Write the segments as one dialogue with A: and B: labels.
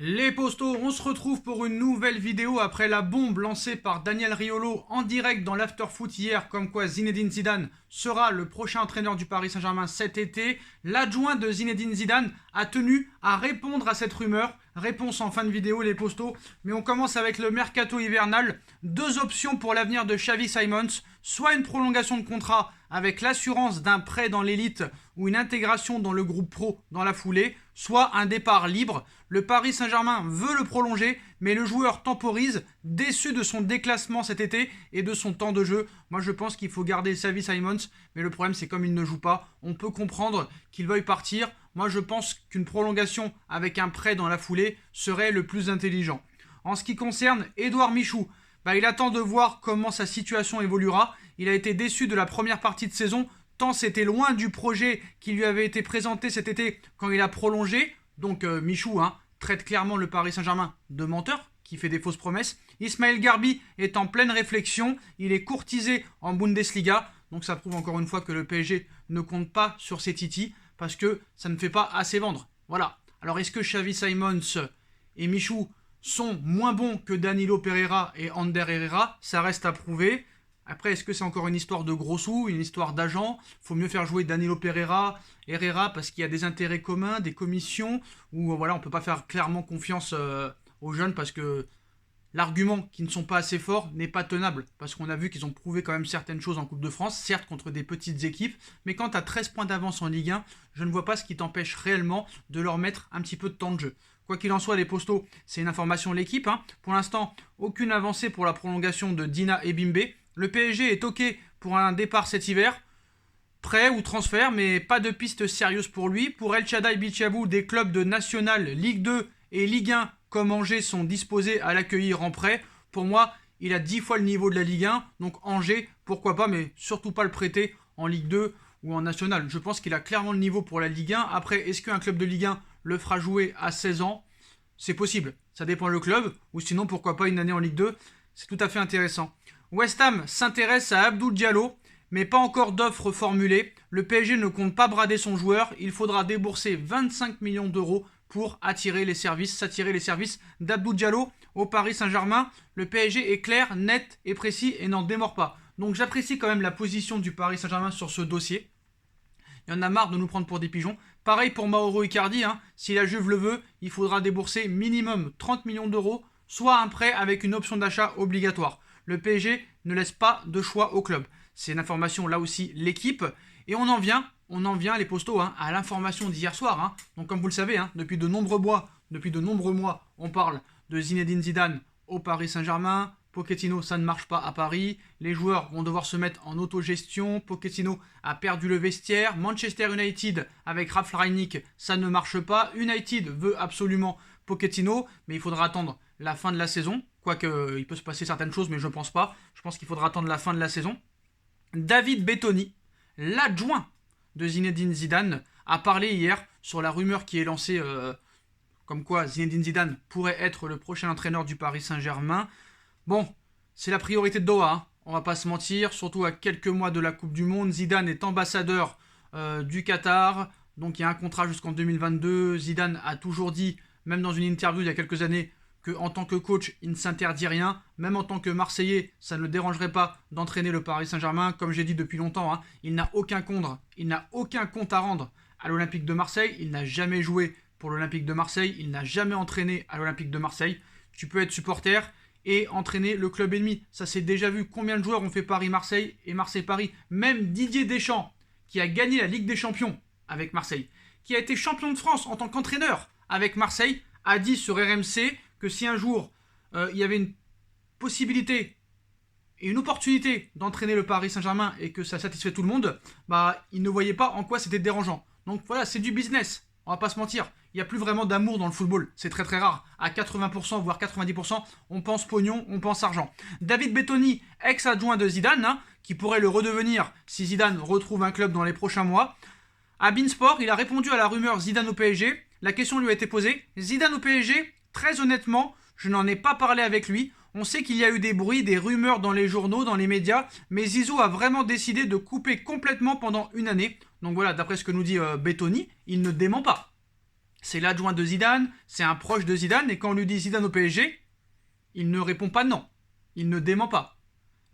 A: Les postos, on se retrouve pour une nouvelle vidéo après la bombe lancée par Daniel Riolo en direct dans l'Afterfoot hier, comme quoi Zinedine Zidane sera le prochain entraîneur du Paris Saint-Germain cet été. L'adjoint de Zinedine Zidane a tenu à répondre à cette rumeur. Réponse en fin de vidéo, les postos. Mais on commence avec le mercato hivernal. Deux options pour l'avenir de Xavi Simons. Soit une prolongation de contrat avec l'assurance d'un prêt dans l'élite ou une intégration dans le groupe pro dans la foulée, soit un départ libre. Le Paris Saint-Germain veut le prolonger, mais le joueur temporise, déçu de son déclassement cet été et de son temps de jeu. Moi je pense qu'il faut garder Xavi Simons, mais le problème c'est comme il ne joue pas, on peut comprendre qu'il veuille partir. Moi je pense qu'une prolongation avec un prêt dans la foulée serait le plus intelligent. En ce qui concerne Édouard Michou, il attend de voir comment sa situation évoluera. Il a été déçu de la première partie de saison, tant c'était loin du projet qui lui avait été présenté cet été quand il a prolongé. Donc Michou traite clairement le Paris Saint-Germain de menteur, qui fait des fausses promesses. Ismaël Garbi est en pleine réflexion, il est courtisé en Bundesliga, donc ça prouve encore une fois que le PSG ne compte pas sur ses titis, parce que ça ne fait pas assez vendre. Voilà. Alors est-ce que Xavi Simons et Michou sont moins bons que Danilo Pereira et Ander Herrera? Ça reste à prouver. Après, est-ce que c'est encore une histoire de gros sous, une histoire d'agent? Faut mieux faire jouer Danilo Pereira, Herrera, parce qu'il y a des intérêts communs, des commissions, ou voilà, on peut pas faire clairement confiance aux jeunes, parce que l'argument qu'ils ne sont pas assez forts n'est pas tenable, parce qu'on a vu qu'ils ont prouvé quand même certaines choses en Coupe de France, certes contre des petites équipes, mais quand tu as 13 points d'avance en Ligue 1, je ne vois pas ce qui t'empêche réellement de leur mettre un petit peu de temps de jeu. Quoi qu'il en soit, les postos, c'est une information de l'équipe. Pour l'instant, aucune avancée pour la prolongation de Dina et Bimbe. Le PSG est OK pour un départ cet hiver. Prêt ou transfert, mais pas de piste sérieuse pour lui. Pour El Shaddai Bichabou, des clubs de National, Ligue 2 et Ligue 1 comme Angers sont disposés à l'accueillir en prêt. Pour moi, il a 10 fois le niveau de la Ligue 1. Donc Angers, pourquoi pas, mais surtout pas le prêter en Ligue 2 ou en National. Je pense qu'il a clairement le niveau pour la Ligue 1. Après, est-ce qu'un club de Ligue 1 le fera jouer à 16 ans? C'est possible. Ça dépend le club. Ou sinon, pourquoi pas une année en Ligue 2. C'est tout à fait intéressant. West Ham s'intéresse à Abdou Diallo, mais pas encore d'offre formulée. Le PSG ne compte pas brader son joueur. Il faudra débourser 25 millions d'euros pour s'attirer les services d'Abdou Diallo au Paris Saint-Germain. Le PSG est clair, net et précis et n'en démord pas. Donc j'apprécie quand même la position du Paris Saint-Germain sur ce dossier. Il y en a marre de nous prendre pour des pigeons. Pareil pour Mauro Icardi, si la Juve le veut, il faudra débourser minimum 30 millions d'euros, soit un prêt avec une option d'achat obligatoire. Le PSG ne laisse pas de choix au club. C'est une information là aussi l'équipe. Et on en vient les postos à l'information d'hier soir. Donc comme vous le savez, depuis de nombreux mois, on parle de Zinedine Zidane au Paris Saint-Germain. Pochettino, ça ne marche pas à Paris. Les joueurs vont devoir se mettre en autogestion. Pochettino a perdu le vestiaire. Manchester United, avec Ralf Rangnick, ça ne marche pas. United veut absolument Pochettino, mais il faudra attendre la fin de la saison. Quoique, il peut se passer certaines choses, mais je ne pense pas. Je pense qu'il faudra attendre la fin de la saison. David Bettoni, l'adjoint de Zinedine Zidane, a parlé hier sur la rumeur qui est lancée comme quoi Zinedine Zidane pourrait être le prochain entraîneur du Paris Saint-Germain. Bon, c'est la priorité de Doha, on va pas se mentir, surtout à quelques mois de la Coupe du Monde. Zidane est ambassadeur du Qatar, donc il y a un contrat jusqu'en 2022. Zidane a toujours dit, même dans une interview il y a quelques années, qu'en tant que coach, il ne s'interdit rien. Même en tant que Marseillais, ça ne le dérangerait pas d'entraîner le Paris Saint-Germain. Comme j'ai dit depuis longtemps, il n'a aucun compte à rendre à l'Olympique de Marseille. Il n'a jamais joué pour l'Olympique de Marseille. Il n'a jamais entraîné à l'Olympique de Marseille. Tu peux être supporter et entraîner le club ennemi. Ça s'est déjà vu. Combien de joueurs ont fait Paris-Marseille et Marseille-Paris? Même Didier Deschamps, qui a gagné la Ligue des Champions avec Marseille, qui a été champion de France en tant qu'entraîneur avec Marseille, a dit sur RMC que si un jour il y avait une possibilité et une opportunité d'entraîner le Paris Saint-Germain et que ça satisfait tout le monde, il ne voyait pas en quoi c'était dérangeant. Donc voilà, c'est du business. On va pas se mentir. Il n'y a plus vraiment d'amour dans le football. C'est très très rare. À 80%, voire 90%, on pense pognon, on pense argent. David Bettoni, ex-adjoint de Zidane, qui pourrait le redevenir si Zidane retrouve un club dans les prochains mois. À Beansport, il a répondu à la rumeur Zidane au PSG. La question lui a été posée. Zidane au PSG, très honnêtement, je n'en ai pas parlé avec lui. On sait qu'il y a eu des bruits, des rumeurs dans les journaux, dans les médias, mais Zizou a vraiment décidé de couper complètement pendant une année. Donc voilà, d'après ce que nous dit Bettoni, il ne dément pas. c'est l'adjoint de Zidane, c'est un proche de Zidane, et quand on lui dit Zidane au PSG, il ne répond pas non. Il ne dément pas.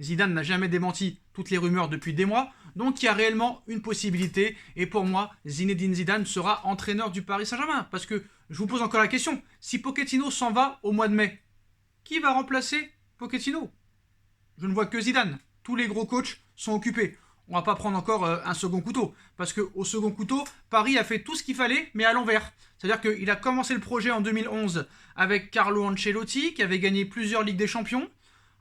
A: Zidane n'a jamais démenti toutes les rumeurs depuis des mois, donc il y a réellement une possibilité, et pour moi, Zinedine Zidane sera entraîneur du Paris Saint-Germain, parce que je vous pose encore la question, si Pochettino s'en va au mois de mai, qui va remplacer Pochettino? Je ne vois que Zidane. Tous les gros coachs sont occupés. On va pas prendre encore un second couteau. Parce qu'au second couteau, Paris a fait tout ce qu'il fallait, mais à l'envers. C'est-à-dire qu'il a commencé le projet en 2011 avec Carlo Ancelotti, qui avait gagné plusieurs Ligues des Champions.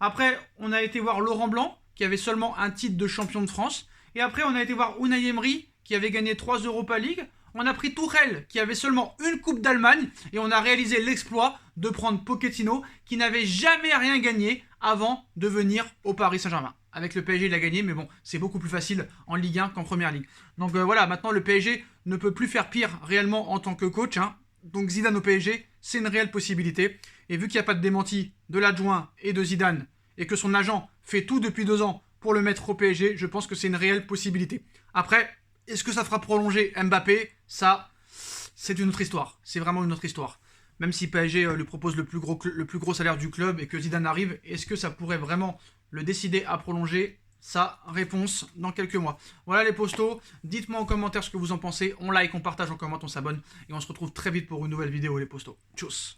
A: Après, on a été voir Laurent Blanc, qui avait seulement un titre de champion de France. Et après, on a été voir Unai Emery, qui avait gagné 3 Europa League. On a pris Tourelle, qui avait seulement une Coupe d'Allemagne. Et on a réalisé l'exploit de prendre Pochettino, qui n'avait jamais rien gagné avant de venir au Paris Saint-Germain. Avec le PSG, il a gagné, mais bon, c'est beaucoup plus facile en Ligue 1 qu'en Première Ligue. Donc voilà, maintenant le PSG ne peut plus faire pire réellement en tant que coach. Donc Zidane au PSG, c'est une réelle possibilité. Et vu qu'il n'y a pas de démenti de l'adjoint et de Zidane, et que son agent fait tout depuis 2 ans pour le mettre au PSG, je pense que c'est une réelle possibilité. Après, est-ce que ça fera prolonger Mbappé? Ça, c'est une autre histoire. C'est vraiment une autre histoire. Même si PSG lui propose le plus gros salaire du club et que Zidane arrive, est-ce que ça pourrait vraiment le décider à prolonger? Sa réponse dans quelques mois. Voilà les postos, dites-moi en commentaire ce que vous en pensez, on like, on partage, on commente, on s'abonne et on se retrouve très vite pour une nouvelle vidéo les postos. Tchuss.